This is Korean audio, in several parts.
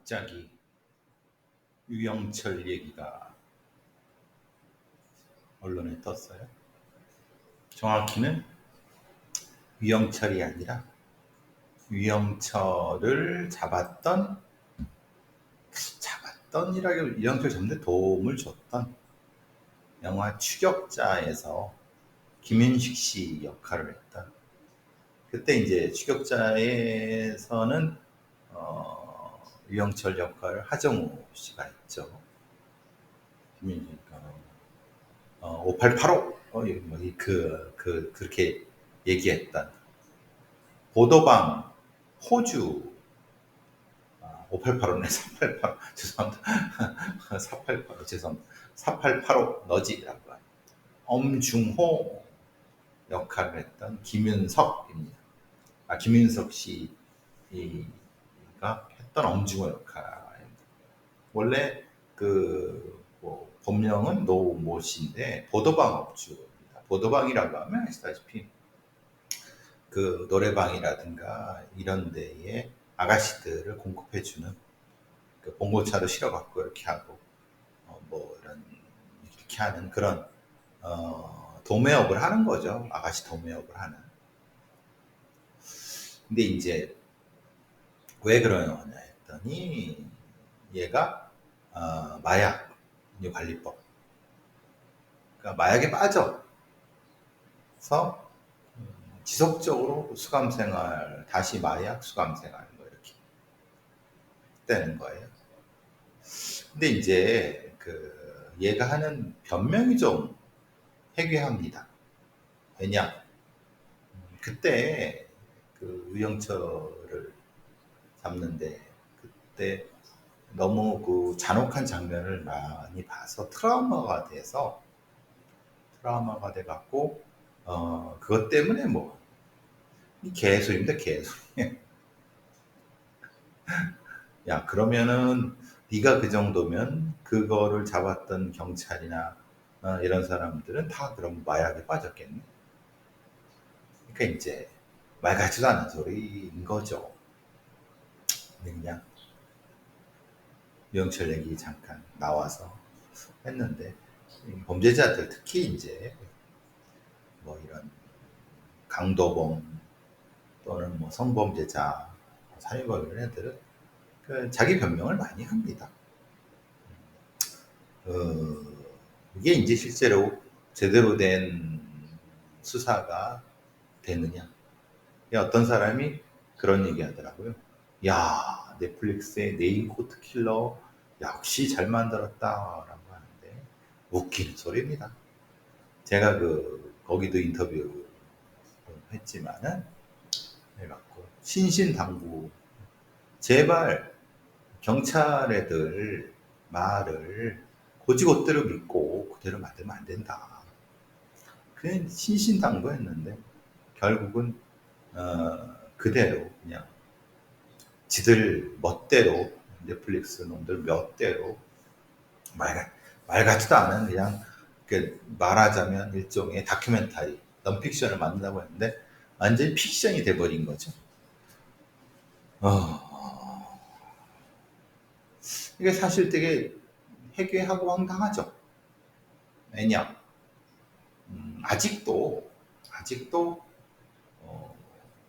갑자기 유영철 얘기가 언론에 떴어요. 정확히는 유영철이 아니라 유영철을 잡았던이라고 유영철 잡는데 도움을 줬던 영화 추격자에서 김윤식 씨 역할을 했던, 그때 이제 추격자에서는 유영철 역할을 하정우 씨가 했죠. 김윤식 5885 그렇게 얘기했던 보도방 호주 5885네 488 죄송합니다. 488 죄송합니다. 4885 너지라고 하는 엄중호 역할을 했던 김윤석입니다. 김윤석 씨가 했던 엄중호 역할입니다. 원래 본명은 노모 씨인데 보도방 업주입니다. 보도방이라고 하면 아시다시피 그 노래방이라든가 이런 데에 아가씨들을 공급해주는 그 봉고차로 실어갖고 이렇게 하고 이렇게 하는 그런 도매업을 하는 거죠. 아가씨 도매업을 하는. 근데 이제 왜 그러냐 했더니 얘가 마약 관리법, 그러니까 마약에 빠져서 지속적으로 수감생활, 다시 마약 수감생활 이렇게 되는 거예요. 근데 이제 얘가 하는 변명이 좀 해괴합니다. 왜냐? 그때 유영철을 잡는데 그때 너무 잔혹한 장면을 많이 봐서 트라우마가 돼갖고 그것 때문에 이 개소리입니다, 개소리. 야, 그러면은 네가 그 정도면 그거를 잡았던 경찰이나 이런 사람들은 다 그럼 마약에 빠졌겠네. 그러니까 이제 말 같지도 않은 소리인 거죠. 근데 그냥 유영철 얘기 잠깐 나와서 했는데, 범죄자들 특히 이제 이런 강도범 또는 성범죄자, 살인범 이런 애들은 자기 변명을 많이 합니다. 이게 이제 실제로 제대로 된 수사가 되느냐. 어떤 사람이 그런 얘기 하더라고요. 야, 넷플릭스의 네임코트 킬러 역시 잘 만들었다라고 하는데 웃기는 소리입니다. 제가 거기도 인터뷰 했지만은 해갖고 신신당부 제발 경찰 애들 말을 고지고대로 믿고 그대로 만들면 안 된다. 그냥 신신당부했는데 결국은 그대로 그냥 지들 멋대로 넷플릭스 놈들 몇대로 말 같지도 않은 그냥 말하자면 일종의 다큐멘터리 넌픽션을 만든다고 했는데 완전히 픽션이 돼버린 거죠. 이게 사실 되게 해괴하고 황당하죠. 왜냐? 아직도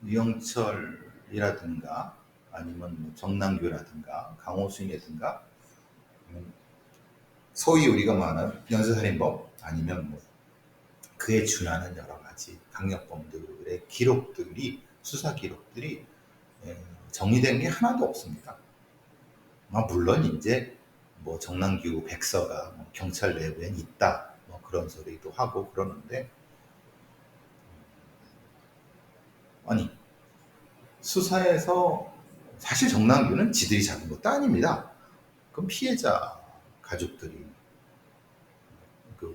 유영철이라든가 아니면 정남규라든가 강호순이라든가 소위 우리가 말하는 연쇄살인범 아니면 그에 준하는 여러 가지 강력범들의 기록들이, 수사 기록들이 정리된 게 하나도 없습니다. 물론 이제 정남규 백서가 경찰 내부엔 있다 그런 소리도 하고 그러는데, 아니 수사에서 사실 정남규는 지들이 잡은 것도 아닙니다. 그럼 피해자 가족들이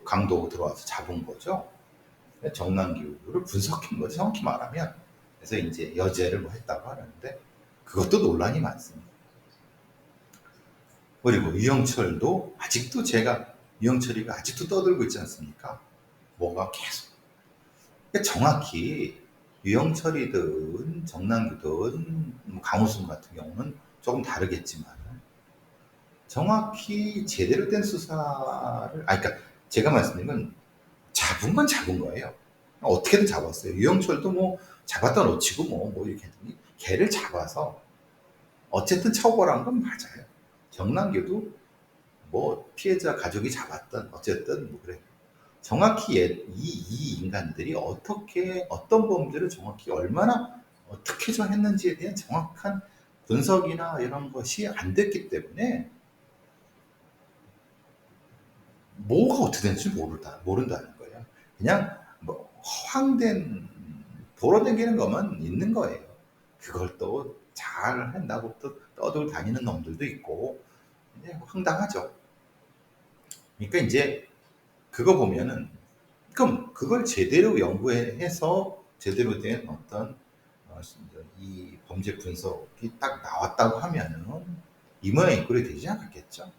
강도 들어와서 잡은 거죠. 정남규를 분석한 거죠, 정확히 말하면. 그래서 이제 여죄를 했다고 하는데 그것도 논란이 많습니다. 그리고 유영철도 아직도 유영철이가 아직도 떠들고 있지 않습니까? 뭐가 계속. 정확히 유영철이든 정남규든 강호순 같은 경우는 조금 다르겠지만 정확히 제대로 된 수사를, 그러니까 제가 말씀드린 건 잡은 건 잡은 거예요. 어떻게든 잡았어요. 유영철도 뭐 잡았다 놓치고 뭐 이렇게 했더니 걔를 잡아서 어쨌든 처벌한 건 맞아요. 정남규도 뭐 피해자 가족이 잡았던 어쨌든 뭐 그래. 정확히 이 인간들이 어떻게 어떤 범죄를 정확히 얼마나 어떻게 저 했는지에 대한 정확한 분석이나 이런 것이 안 됐기 때문에 뭐가 어떻게 되는지 모른다는 거예요. 그냥 뭐 허황된 돌아다니는 것만 있는 거예요. 그걸 또 잘 한다고 또 떠돌 다니는 놈들도 있고 황당하죠. 그러니까 이제 그거 보면은 그럼 그걸 제대로 연구해서 제대로 된 어떤 이 범죄 분석이 딱 나왔다고 하면은 이 모양 이 꼴이 되지 않았겠죠.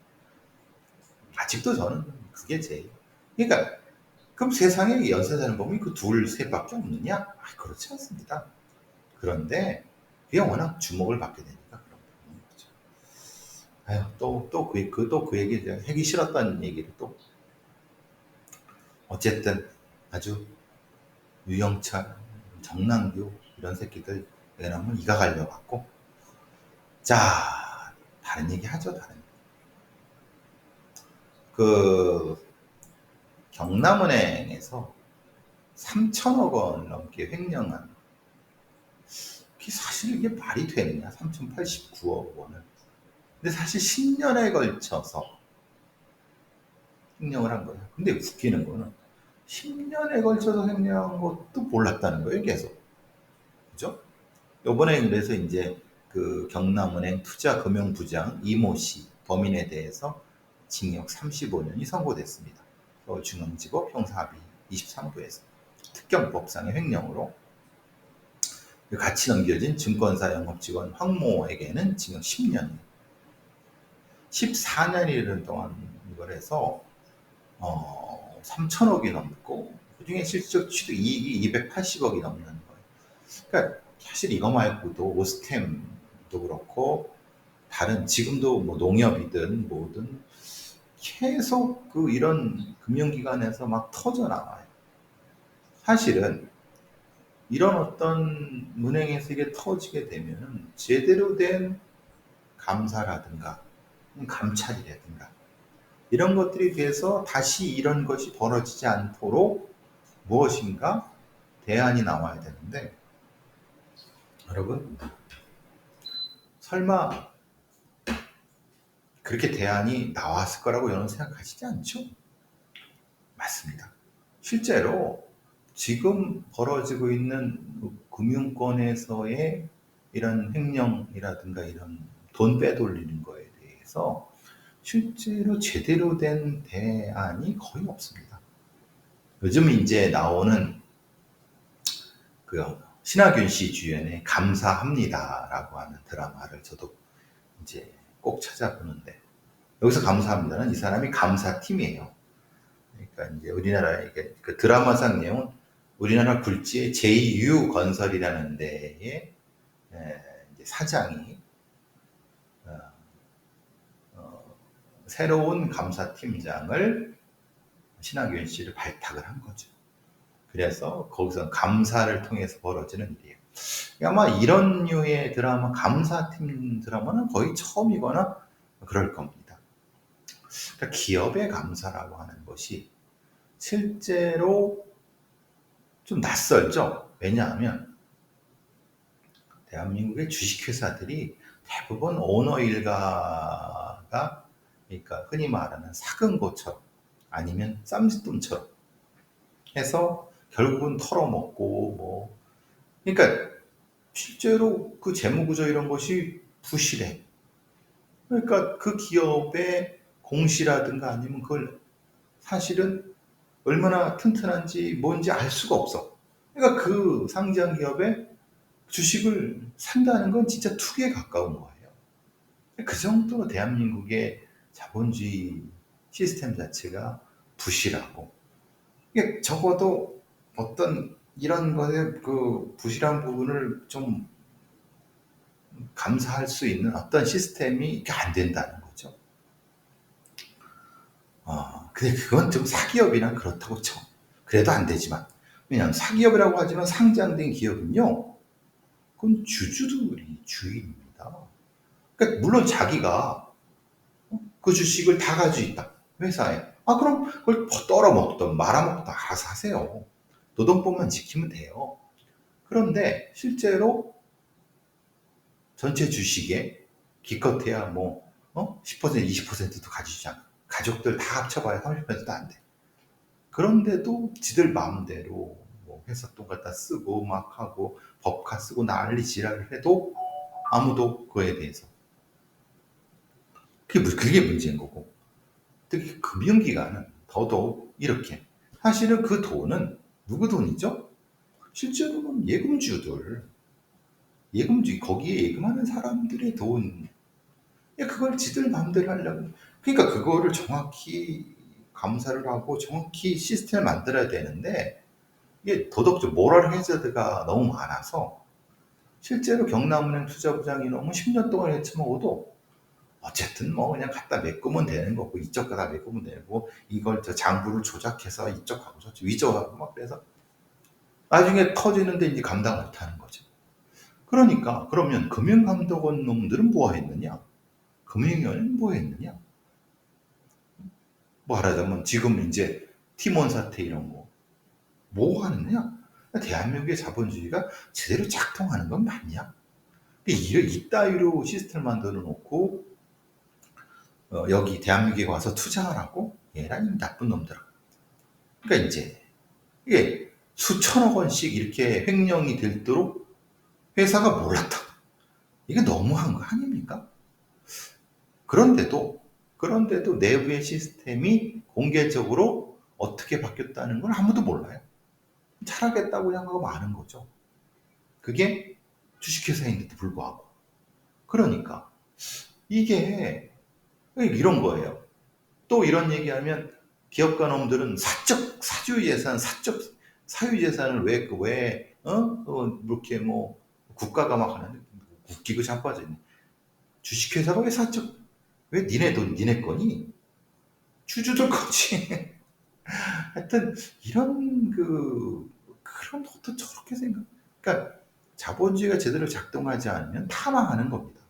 아직도 저는 그게 제일. 그러니까 그럼 세상에 연쇄 살인범이 그 둘, 셋밖에 없느냐? 그렇지 않습니다. 그런데 그게 워낙 주목을 받게 되니까 그런 거죠. 아유, 또 그 얘기, 하기 싫었다는 얘기를 또. 어쨌든 아주 유영철, 정남규 이런 새끼들 내놓으면 이가 갈려갖고. 자, 다른 얘기 하죠, 다른 얘기. 그 경남은행에서 3천억 원 넘게 횡령한, 사실 이게 말이 되느냐, 3,089억 원을. 근데 사실 10년에 걸쳐서 횡령을 한 거예요. 근데 웃기는 거는 10년에 걸쳐서 횡령한 것도 몰랐다는 거예요, 계속. 그죠? 요번에 그래서 이제 그 경남은행 투자금융부장 이모 씨 범인에 대해서 징역 35년이 선고됐습니다. 서울중앙지법 형사합의 23부에서 특경법상의 횡령으로 같이 넘겨진 증권사 영업직원 황모에게는 징역 10년, 14년이라는 동안 이걸 해서 3천억이 넘고 그중에 실적 취득 이익이 280억이 넘는 거예요. 그러니까 사실 이거 말고도 오스템도 그렇고 다른 지금도 뭐 농협이든 뭐든 계속 그 이런 금융기관에서 막 터져 나와요. 사실은 이런 어떤 은행에서 이게 터지게 되면 제대로 된 감사라든가 감찰이라든가 이런 것들이 돼서 다시 이런 것이 벌어지지 않도록 무엇인가 대안이 나와야 되는데, 여러분 설마 그렇게 대안이 나왔을 거라고 여러분 생각하시지 않죠? 맞습니다. 실제로 지금 벌어지고 있는 금융권에서의 이런 횡령이라든가 이런 돈 빼돌리는 거에 대해서 실제로 제대로 된 대안이 거의 없습니다. 요즘 이제 나오는 그 신하균 씨 주연의 감사합니다라고 하는 드라마를 저도 이제 꼭 찾아보는데, 여기서 감사합니다는 이 사람이 감사팀이에요. 그러니까 이제 우리나라의 그 드라마상 내용은 우리나라 굴지의 JU건설이라는 데에 이제 사장이 새로운 감사팀장을 신하균 씨를 발탁을 한 거죠. 그래서 거기서 감사를 통해서 벌어지는 일이에요. 아마 이런 류의 드라마, 감사팀 드라마는 거의 처음이거나 그럴 겁니다. 그러니까 기업의 감사라고 하는 것이 실제로 좀 낯설죠. 왜냐하면 대한민국의 주식회사들이 대부분 오너 일가가, 그러니까 흔히 말하는 사근고처럼 아니면 쌈짓돈처럼 해서 결국은 털어먹고 뭐, 그러니까 실제로 그 재무구조 이런 것이 부실해. 그러니까 그 기업의 공시라든가 아니면 그걸 사실은 얼마나 튼튼한지 뭔지 알 수가 없어. 그러니까 그 상장 기업의 주식을 산다는 건 진짜 투기에 가까운 거예요. 그 정도로 대한민국의 자본주의 시스템 자체가 부실하고, 이게 적어도 어떤 이런 것의 그 부실한 부분을 좀 감사할 수 있는 어떤 시스템이 이게 안 된다는 거죠. 근데 그건 좀 사기업이나 그렇다고 쳐. 그래도 안 되지만. 왜냐하면 사기업이라고 하지만 상장된 기업은요, 그건 주주들이 주인입니다. 그러니까 물론 자기가 그 주식을 다 가지고 있다. 회사에. 그럼 그걸 떨어먹든 말아먹든 알아서 하세요. 노동법만 지키면 돼요. 그런데 실제로 전체 주식에 기껏해야 10% 20%도 가지지 않아. 가족들 다 합쳐봐야 30%도 안 돼. 그런데도 지들 마음대로 회사 돈 갖다 쓰고 막 하고 법카 쓰고 난리 지랄을 해도 아무도 그거에 대해서 그게 문제인 거고, 특히 금융기관은 더더욱 이렇게, 사실은 그 돈은 누구 돈이죠? 실제로는 예금주 거기에 예금하는 사람들의 돈. 그걸 지들 마음대로 하려고. 그러니까 그거를 정확히 감사를 하고 정확히 시스템을 만들어야 되는데, 이게 도덕적 모럴 해저드가 너무 많아서 실제로 경남은행 투자부장이 너무 10년 동안 헤쳐먹어도 어쨌든 그냥 갖다 메꾸면 되는 거고, 이쪽 갖다 메꾸면 되고, 이걸 저 장부를 조작해서 이쪽하고 저쪽 위조하고 막 그래서 나중에 터지는데 이제 감당 못 하는 거죠. 그러니까 그러면 금융감독원 놈들은 뭐 했느냐? 금융위원회는 뭐 했느냐? 말하자면 지금 이제 팀원 사태 이런 거 뭐 하느냐? 대한민국의 자본주의가 제대로 작동하는 건 맞냐? 이따위로 시스템을 만들어 놓고 여기 대한민국에 와서 투자하라고? 얘란 나쁜 놈들아. 그러니까 이제 이게 수천억 원씩 이렇게 횡령이 될도록 회사가 몰랐다. 이게 너무한 거 아닙니까? 그런데도 내부의 시스템이 공개적으로 어떻게 바뀌었다는 걸 아무도 몰라요. 잘하겠다고 생각하고 많은 거죠. 그게 주식회사인데도 불구하고. 그러니까 이게 이런 거예요. 또 이런 얘기하면 기업가 놈들은 사주재산, 사유재산을 이렇게 국가가 막 하는데 웃기고 자빠져 있네. 주식회사가 왜 사적, 왜 니네 돈, 니네 거니? 주주들 거지. 하여튼, 그런 것도 저렇게 그러니까 자본주의가 제대로 작동하지 않으면 타망하는 겁니다.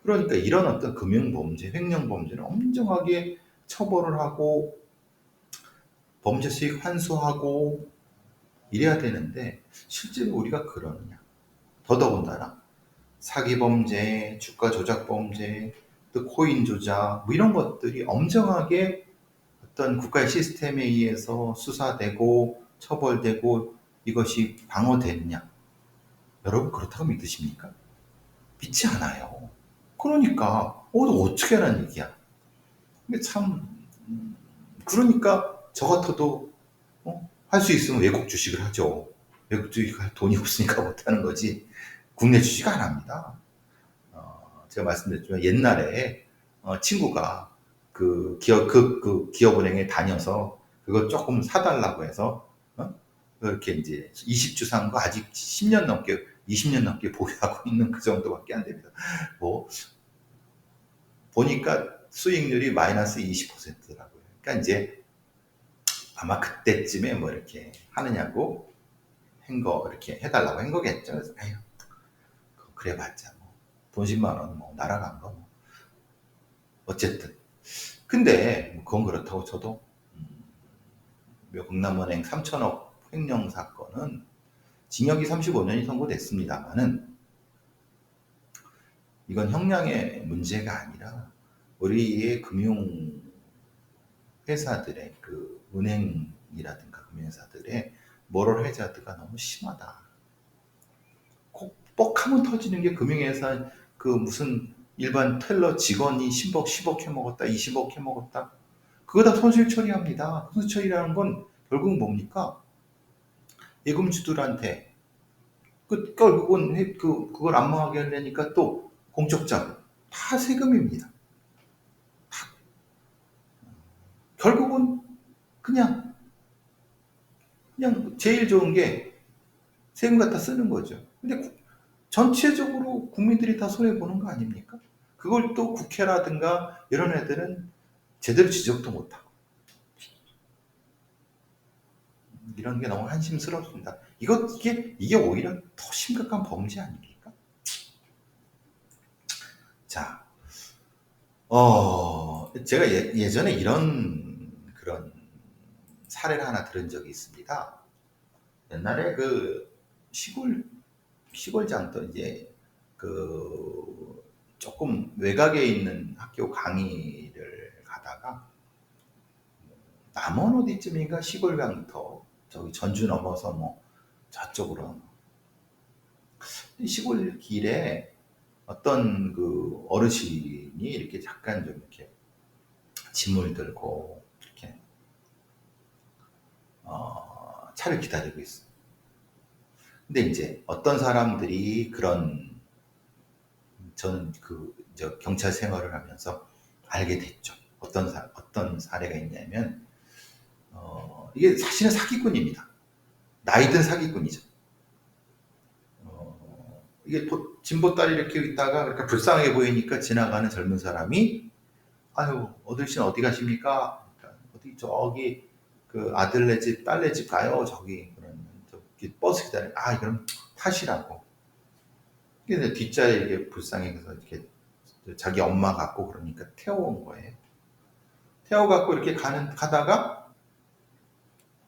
그러니까 이런 어떤 금융범죄, 횡령범죄는 엄정하게 처벌을 하고 범죄 수익 환수하고 이래야 되는데 실제로 우리가 그러느냐. 더더군다나 사기범죄, 주가 조작범죄, 또 코인 조작 이런 것들이 엄정하게 어떤 국가의 시스템에 의해서 수사되고 처벌되고 이것이 방어되느냐. 여러분 그렇다고 믿으십니까? 믿지 않아요. 그러니까 어떻게 하라는 얘기야. 근데 참 그러니까 저 같아도 할 수 있으면 외국 주식을 하죠. 외국 주식 할 돈이 없으니까 못하는 거지. 국내 주식 안 합니다. 제가 말씀드렸지만 옛날에 친구가 그 기업은행에 다녀서 그거 조금 사달라고 해서 그렇게 이제 20주 산 거 아직 10년 넘게 20년 넘게 보유하고 있는 그 정도밖에 안 됩니다. 보니까 수익률이 마이너스 20%더라고요. 그러니까 이제 아마 그때쯤에 이렇게 하느냐고 이렇게 해달라고 한 거겠죠. 그래서 에휴, 그래 봤자 돈 10만 원 날아간 거 어쨌든. 근데 그건 그렇다고 쳐도 경남은행 3천억 횡령 사건은 징역이 35년이 선고됐습니다만은 이건 형량의 문제가 아니라 우리의 금융 회사들의 그 은행이라든가 금융회사들의 모럴 해저드가 너무 심하다. 뻑하면 터지는 게 금융회사 무슨 일반 텔러 직원이 10억 해먹었다, 20억 해먹었다. 그거 다 손실 처리합니다. 손실 처리라는 건 결국 뭡니까? 예금주들한테 결국은 그걸 안 망하게 하려니까 또 공적자금 다 세금입니다. 결국은 그냥 제일 좋은 게 세금 갖다 쓰는 거죠. 근데 전체적으로 국민들이 다 손해보는 거 아닙니까? 그걸 또 국회라든가 이런 애들은 제대로 지적도 못하고 이런 게 너무 한심스럽습니다. 이게 오히려 더 심각한 범죄 아닙니까? 자, 제가 예전에 이런 그런 사례를 하나 들은 적이 있습니다. 옛날에 그 시골장터 이제 그 조금 외곽에 있는 학교 강의를 가다가 남원 어디쯤인가 시골강터 저기 전주 넘어서 뭐 저쪽으로 시골 길에 어떤 그 어르신이 이렇게 잠깐 좀 이렇게 짐을 들고 이렇게 차를 기다리고 있어요. 근데 이제 어떤 사람들이 저는 저 경찰 생활을 하면서 알게 됐죠. 어떤 사례가 있냐면 이게 사실은 사기꾼입니다. 나이든 사기꾼이죠. 이게 진보다리 이렇게 있다가 그렇게 불쌍해 보이니까 지나가는 젊은 사람이 아유 어르신 어디 가십니까? 그러니까 어디 저기 그 아들네 집 딸네 집 가요 저기 그러면 저기 버스 기다려 그럼 타시라고. 근데 뒷자리에 이게 불쌍해서 이렇게 자기 엄마 갖고 그러니까 태워온 거예요. 태워갖고 이렇게 가다가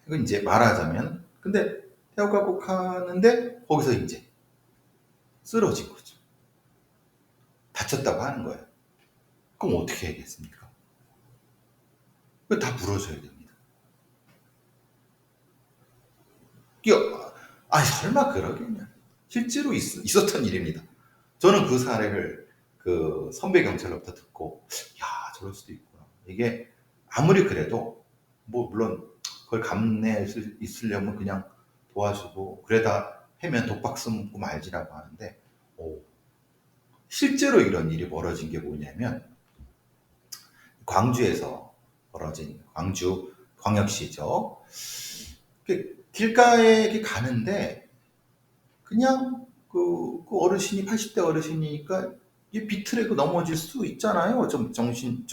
이건 이제 말하자면 근데 태워갖고 가는데 거기서 이제 쓰러진 거죠. 다쳤다고 하는 거예요. 그럼 어떻게 해야겠습니까? 다 물어줘야 됩니다. 설마 그러겠냐. 실제로 있었던 일입니다. 저는 그 사례를 그 선배 경찰로부터 듣고, 저럴 수도 있구나. 이게 아무리 그래도, 물론 그걸 감내할 수 있으려면 그냥 도와주고, 그러다 해면 독박 쓰고 말지라고 하는데, 실제로 이런 일이 벌어진 게 뭐냐면, 광주에서 벌어진, 광주 광역시죠. 길가에 가는데 그냥 그 어르신이 80대 어르신이니까 비틀고 넘어질 수 있잖아요. 좀 정신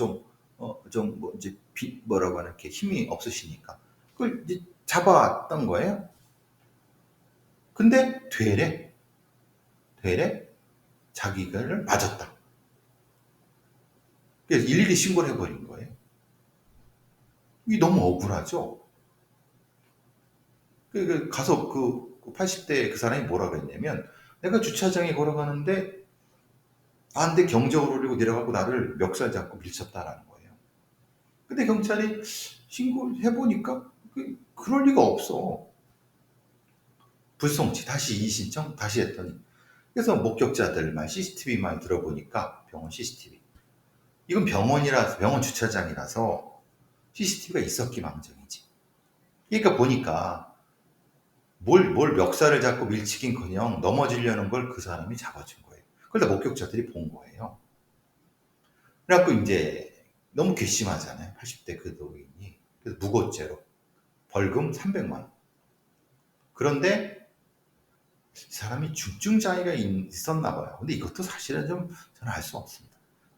뭐라고 하나 이렇게 힘이 없으시니까 그걸 이제 잡아왔던 거예요. 근데 되레 자기를 맞았다. 그래서 112 신고를 해버린 거예요. 이게 너무 억울하죠. 가서 그 80대 그 사람이 뭐라고 했냐면 내가 주차장에 걸어가는데 안돼 경적을 울리고 내려가고 나를 멱살 잡고 밀쳤다라는 거예요. 근데 경찰이 신고를 해보니까 그럴 리가 없어. 불송치 다시 이의신청 다시 했더니 그래서 목격자들 말 CCTV만 들어보니까 병원 CCTV 이건 병원 주차장이라서 CCTV가 있었기망정이지. 그러니까 보니까 뭘 멱살을 잡고 밀치긴커녕 넘어지려는 걸 그 사람이 잡아준 거예요. 그러다 목격자들이 본 거예요. 그래갖고 이제 너무 괘씸하잖아요. 80대 그 노인이. 그래서 무고죄로 벌금 300만 원. 그런데 이 사람이 중증 장애가 있었나 봐요. 근데 이것도 사실은 좀 저는 알 수 없습니다.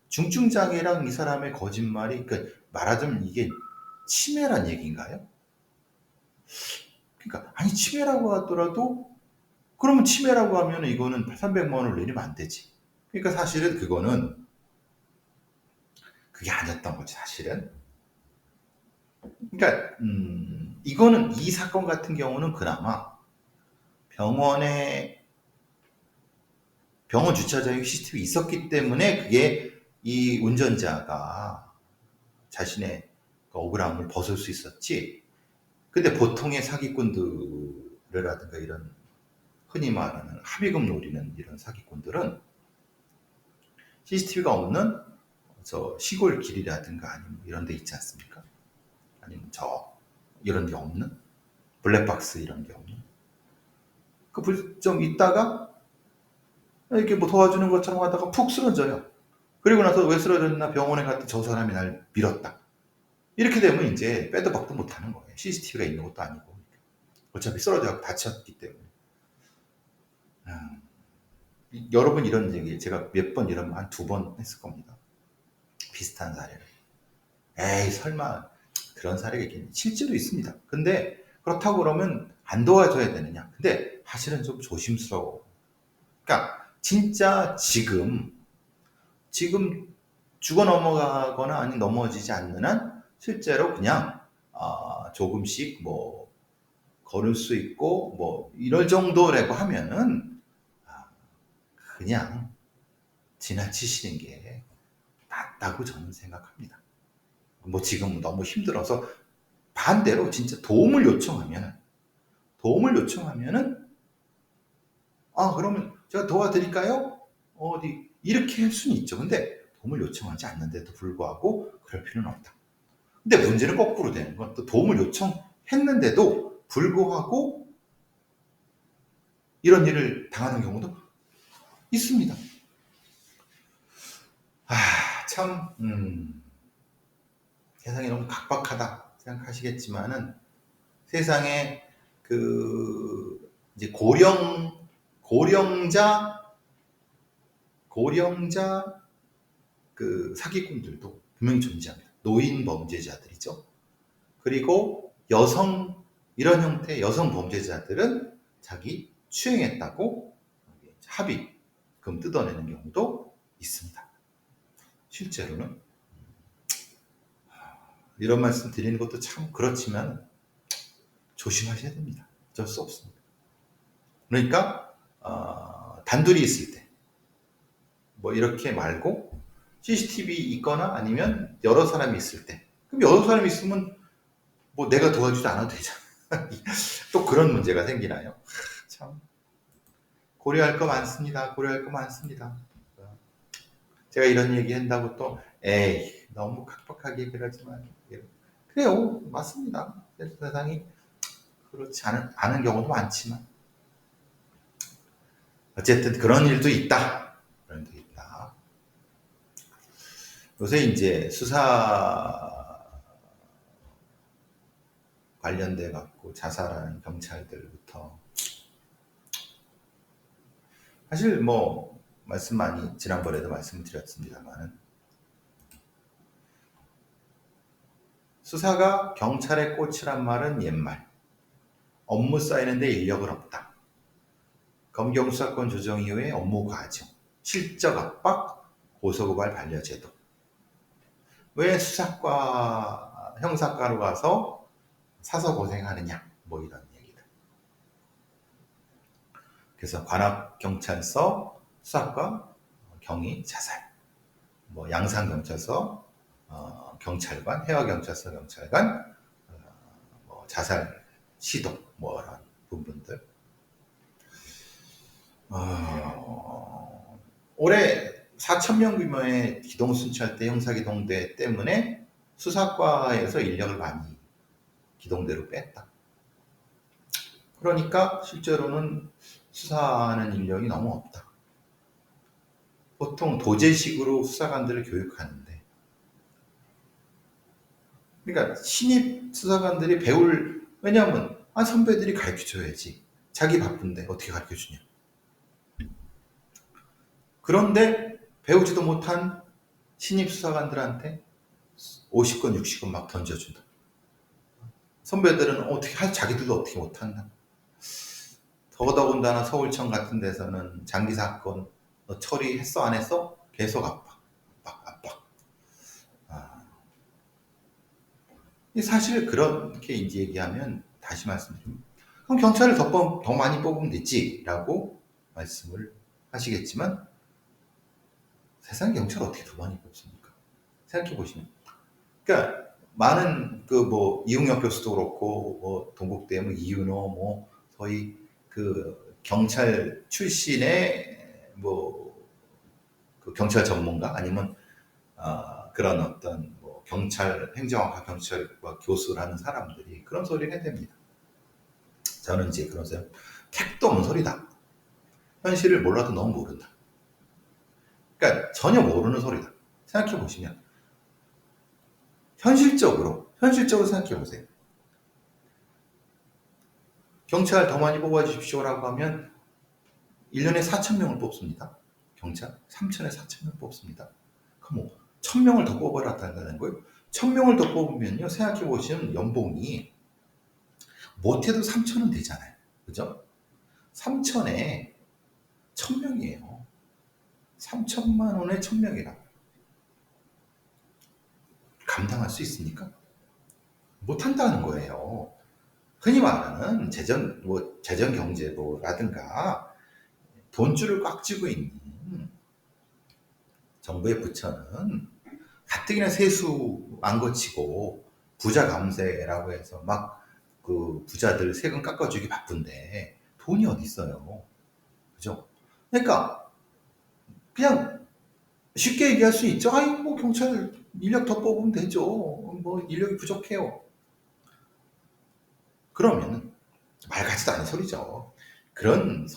중증 장애랑 이 사람의 거짓말이 그러니까 말하자면 이게 치매란 얘기인가요? 그러니까 아니 치매라고 하더라도 그러면 치매라고 하면 이거는 300만 원을 내리면 안 되지. 그러니까 사실은 그게 아니었던 거지 사실은. 그러니까 이거는 이 사건 같은 경우는 그나마 병원 주차장에 CCTV 있었기 때문에 그게 이 운전자가 자신의 억울함을 벗을 수 있었지. 근데 보통의 사기꾼들이라든가 이런 흔히 말하는 합의금 노리는 이런 사기꾼들은 CCTV가 없는 저 시골 길이라든가 아니면 이런 데 있지 않습니까? 아니면 이런 게 없는 블랙박스 이런 게 없는 좀 있다가 이렇게 뭐 도와주는 것처럼 하다가 푹 쓰러져요. 그리고 나서 왜 쓰러졌나 병원에 갔더니 저 사람이 날 밀었다. 이렇게 되면 이제 빼도 박도 못하는 거예요. CCTV가 있는 것도 아니고 어차피 쓰러져 다쳤기 때문에. 여러분 이런 얘기 제가 몇 번 이런 한 2번 했을 겁니다. 비슷한 사례를. 에이, 설마 그런 사례가 있겠니? 실제로 있습니다. 근데 그렇다고 그러면 안 도와줘야 되느냐? 근데 사실은 좀 조심스러워. 그러니까 진짜 지금 죽어 넘어가거나 아니 넘어지지 않는 한 실제로 그냥 조금씩 뭐 걸을 수 있고 뭐 이럴 정도라고 하면은 그냥 지나치시는 게 낫다고 저는 생각합니다. 뭐 지금 너무 힘들어서 반대로 진짜 도움을 요청하면은 그러면 제가 도와드릴까요? 어디 이렇게 할 수는 있죠. 근데 도움을 요청하지 않는데도 불구하고 그럴 필요는 없다. 근데 문제는 거꾸로 되는 건 또 도움을 요청했는데도 불구하고 이런 일을 당하는 경우도 있습니다. 참 세상이 너무 각박하다 생각하시겠지만은 세상에 그 이제 고령자 그 사기꾼들도 분명히 존재합니다. 노인 범죄자들이죠. 그리고 이런 형태의 여성 범죄자들은 자기 추행했다고 합의금 뜯어내는 경우도 있습니다. 실제로는 이런 말씀 드리는 것도 참 그렇지만 조심하셔야 됩니다. 어쩔 수 없습니다. 그러니까 단둘이 있을 때 뭐 이렇게 말고 CCTV 있거나 아니면 여러 사람이 있을 때 그럼 여러 사람이 있으면 뭐 내가 도와주지 않아도 되잖아. 또 그런 문제가 생기나요? 참 고려할 거 많습니다. 제가 이런 얘기 한다고 또 에이 너무 각박하게 그러지만 그래요. 맞습니다. 세상이 그렇지 않은 경우도 많지만 어쨌든 그런 일도 있다. 요새 이제 수사 관련돼 갖고 자살하는 경찰들부터 사실 뭐 지난번에도 말씀드렸습니다만 수사가 경찰의 꽃이란 말은 옛말. 업무 쌓이는데 인력은 없다. 검경 수사권 조정 이후에 업무 과정, 실적 압박, 고소고발 반려제도. 왜 수사과, 형사과로 가서 사서 고생하느냐, 뭐 이런 얘기들. 그래서 관악경찰서, 수사과, 경위, 자살. 뭐 양산경찰서, 경찰관, 해화경찰서 경찰관, 뭐 자살 시도, 뭐 이런 부분들. 올해 4,000명 규모의 기동순찰대 형사기동대 때문에 수사과에서 인력을 많이 기동대로 뺐다. 그러니까 실제로는 수사하는 인력이 너무 없다. 보통 도제식으로 수사관들을 교육하는데 그러니까 신입 수사관들이 왜냐하면 선배들이 가르쳐줘야지. 자기 바쁜데 어떻게 가르쳐주냐. 그런데 배우지도 못한 신입 수사관들한테 50건, 60건 막 던져준다. 선배들은 자기들도 어떻게 못한다. 더더군다나 서울청 같은 데서는 장기 사건 너 처리했어 안 했어? 계속 압박. 사실 그렇게 이제 얘기하면 다시 말씀드리면 그럼 경찰을 더 많이 뽑으면 됐지라고 말씀을 하시겠지만 세상 경찰 어떻게 더 많이 뽑습니까? 생각해 보시면 그러니까 많은 이웅혁 교수도 그렇고 동국대 이윤호 저희 경찰 출신의 그 경찰 전문가 아니면 그런 어떤 경찰 행정학과 경찰과 교수라는 사람들이 그런 소리를 해댑니다. 저는 이제 그런 소리 택도 없는 소리다. 현실을 몰라도 너무 모른다. 그러니까 전혀 모르는 소리다. 생각해 보시면 현실적으로 생각해 보세요. 경찰 더 많이 뽑아주십시오라고 하면 1년에 4,000명을 뽑습니다. 경찰 3천에 4,000명 뽑습니다. 그럼 1,000명을 더 뽑아라 한다는 거예요. 1000명을 더 뽑으면요, 생각해 보시면 연봉이 못해도 3천은 되잖아요. 그죠? 3천에 1000명이에요. 3천만 원에 1000명이라 감당할 수 있습니까? 못한다는 거예요. 흔히 말하는 재정 경제부라든가 돈줄을 꽉 쥐고 있는 정부의 부처는 가뜩이나 세수 안 거치고 부자 감세라고 해서 막 그 부자들 세금 깎아주기 바쁜데 돈이 어디 있어요. 그죠? 그러니까 그냥 쉽게 얘기할 수 있죠. 아이 뭐 경찰 인력 더 뽑으면 되죠. 뭐 인력이 부족해요. 그러면은 말 같지도 않은 소리죠. 그런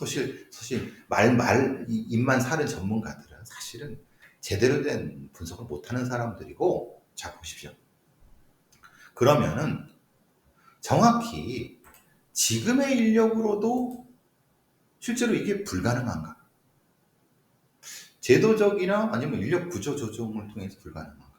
입만 사는 전문가들은 사실은 제대로 된 분석을 못하는 사람들이고, 자 보십시오. 그러면은 정확히 지금의 인력으로도 실제로 이게 불가능한가? 제도적이나 아니면 인력 구조 조정을 통해서 불가능한가?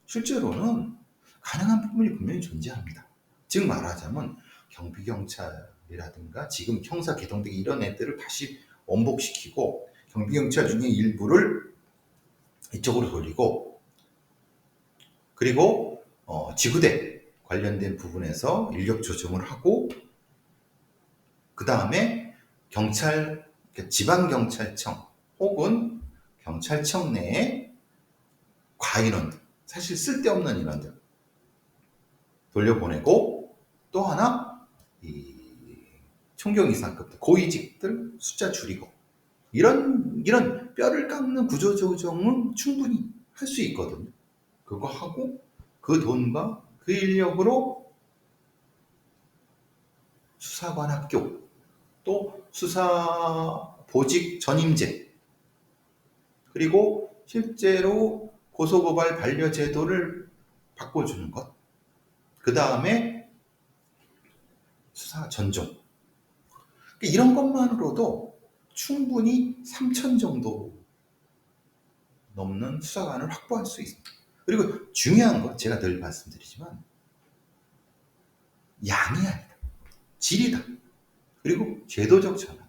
실제로는 가능한 부분이 분명히 존재합니다. 즉 말하자면 경비경찰이라든가 지금 형사 개정되기 이런 애들을 다시 원복시키고 경비경찰 중에 일부를 이쪽으로 돌리고, 그리고 지구대 관련된 부분에서 인력 조정을 하고, 그 다음에 지방경찰청 혹은 경찰청 내에 과인원들, 사실 쓸데없는 인원들 돌려보내고, 또 하나 이 총경이사급 고위직들 숫자 줄이고, 이런 뼈를 깎는 구조조정은 충분히 할 수 있거든요. 그거 하고 그 돈과 그 인력으로 수사관 합격, 또 수사 보직 전임제, 그리고 실제로 고소고발 반려 제도를 바꿔주는 것, 그 다음에 수사 전종, 이런 것만으로도 충분히 3천 정도 넘는 수사관을 확보할 수 있습니다. 그리고 중요한 건 제가 늘 말씀드리지만 양이 아니다. 질이다. 그리고 제도적 전환.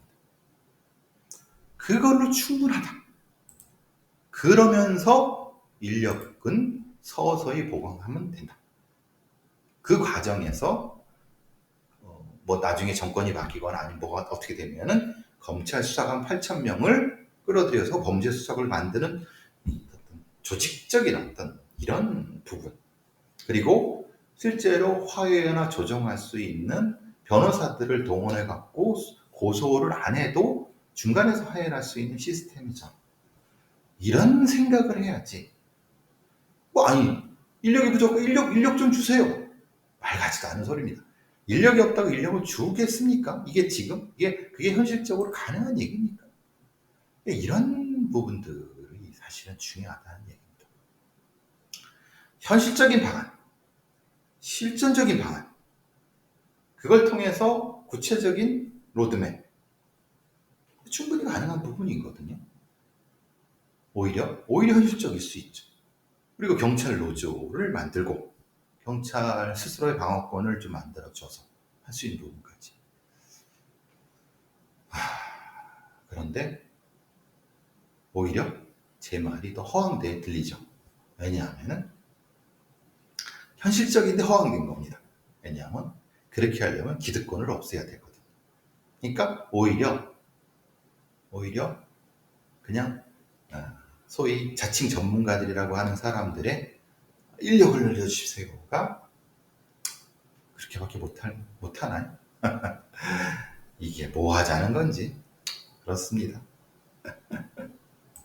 그걸로 충분하다. 그러면서 인력은 서서히 보강하면 된다. 그 과정에서 뭐 나중에 정권이 바뀌거나 아니면 뭐가 어떻게 되면은 검찰 수사관 8,000명을 끌어들여서 범죄 수석을 만드는 조직적인 어떤 이런 부분, 그리고 실제로 화해나 조정할 수 있는 변호사들을 동원해 갖고 고소를 안 해도 중간에서 화해를 할 수 있는 시스템이죠. 이런 생각을 해야지. 뭐 아니 인력이 부족해, 인력 좀 주세요. 말 같지도 않은 소리입니다. 인력이 없다고 인력을 주겠습니까? 이게 지금 그게 현실적으로 가능한 얘기입니까? 이런 부분들이 사실은 중요하다는 얘기입니다. 현실적인 방안, 실전적인 방안, 그걸 통해서 구체적인 로드맵, 충분히 가능한 부분이거든요. 오히려 현실적일 수 있죠. 그리고 경찰 노조를 만들고 경찰 스스로의 방어권을 좀 만들어줘서 할 수 있는 부분까지. 그런데 오히려 제 말이 더 허황되게 들리죠. 왜냐하면 현실적인데 허황된 겁니다. 왜냐하면 그렇게 하려면 기득권을 없애야 되거든요. 그러니까 오히려 그냥 소위 자칭 전문가들이라고 하는 사람들의 인력을 늘려주세요가 그렇게밖에 못하나요? 이게 뭐 하자는 건지 그렇습니다.